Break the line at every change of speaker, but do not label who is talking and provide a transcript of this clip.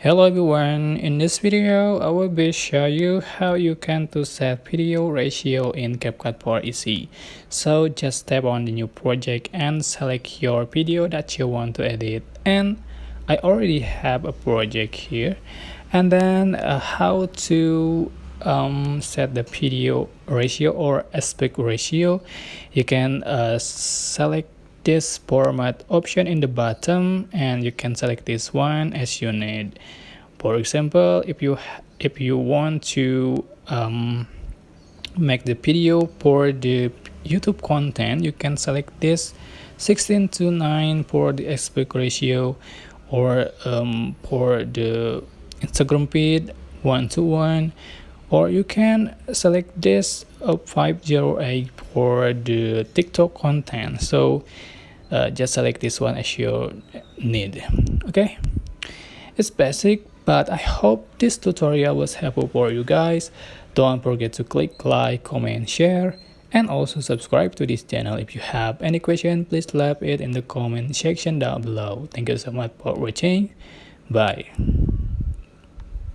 Hello everyone, in this video I will be show you how you can to set video ratio in CapCut for easy. So just tap on the new project and select your video that you want to edit, and I already have a project here. And then how to set the video ratio or aspect ratio, you can select this format option in the bottom and you can select this one as you need. For example, if you want to make the video for the YouTube content, you can select this 16:9 for the aspect ratio, or for the Instagram feed 1:1, or you can select this 508 for the TikTok content. So just select this one as you need. Okay, it's basic, but I hope this tutorial was helpful for you guys. Don't forget to click like, comment, share, and also subscribe to this channel. If you have any question, please leave it in the comment section down below. Thank you so much for watching. Bye.